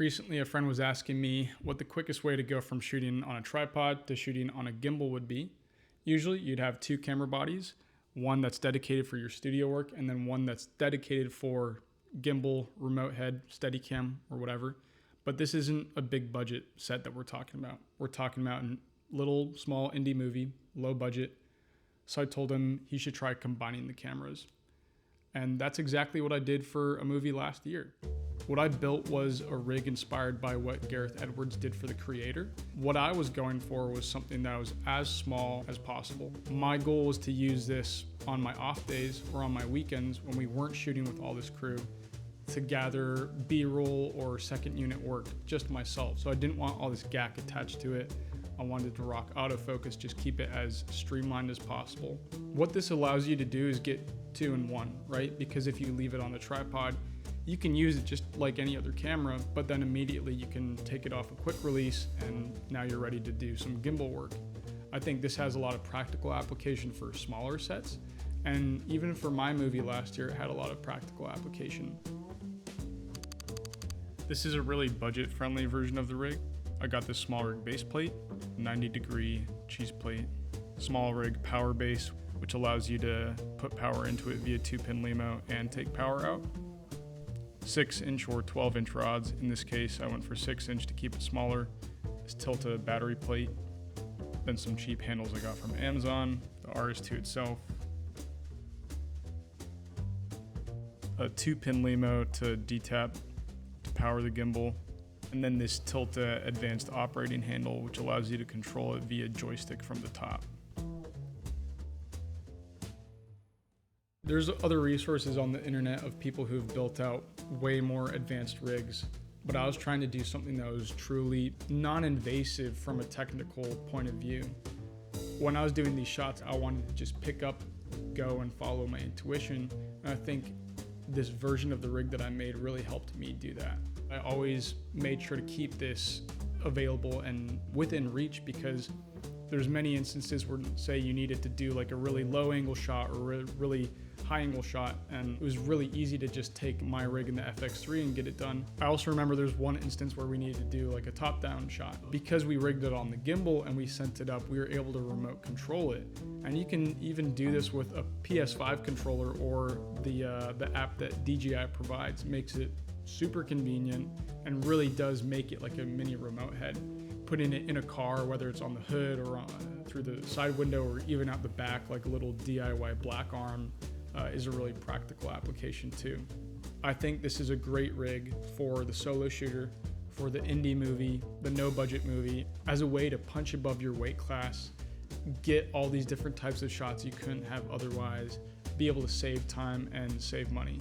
Recently, a friend was asking me what the quickest way to go from shooting on a tripod to shooting on a gimbal would be. Usually, you'd have two camera bodies, one that's dedicated for your studio work, and then one that's dedicated for gimbal, remote head, Steadicam, or whatever. But this isn't a big budget set that we're talking about. We're talking about a little, small indie movie, low budget. So I told him he should try combining the cameras. And that's exactly what I did for a movie last year. What I built was a rig inspired by what Gareth Edwards did for The Creator. What I was going for was something that was as small as possible. My goal was to use this on my off days or on my weekends when we weren't shooting with all this crew to gather B-roll or second unit work just myself. So I didn't want all this gack attached to it. I wanted to rock autofocus, just keep it as streamlined as possible. What this allows you to do is get 2 in 1, right? Because if you leave it on the tripod, you can use it just like any other camera, but then immediately you can take it off a quick release and now you're ready to do some gimbal work. I think this has a lot of practical application for smaller sets, and even for my movie last year, it had a lot of practical application. This is a really budget-friendly version of the rig. I got this small rig base plate, 90-degree cheese plate, small rig power base, which allows you to put power into it via 2-pin LEMO and take power out. 6-inch or 12-inch rods. In this case, I went for 6-inch to keep it smaller. This Tilta battery plate. Then some cheap handles I got from Amazon. The RS2 itself. A 2-pin LEMO to detap to power the gimbal. And then this Tilta advanced operating handle, which allows you to control it via joystick from the top. There's other resources on the internet of people who've built out way more advanced rigs, but I was trying to do something that was truly non-invasive from a technical point of view. When I was doing these shots, I wanted to just pick up, go, and follow my intuition, and I think this version of the rig that I made really helped me do that. I always made sure to keep this available and within reach, because there's many instances where, say, you needed to do like a really low angle shot or a really high angle shot, and it was really easy to just take my rig in the FX3 and get it done. I also remember there's one instance where we needed to do like a top-down shot. Because we rigged it on the gimbal and we sent it up, we were able to remote control it. And you can even do this with a PS5 controller or the app that DJI provides. Makes it super convenient and really does make it like a mini remote head. Putting it in a car, whether it's on the hood or through the side window or even out the back, like a little DIY black arm, is a really practical application too. I think this is a great rig for the solo shooter, for the indie movie, the no budget movie, as a way to punch above your weight class, get all these different types of shots you couldn't have otherwise, be able to save time and save money.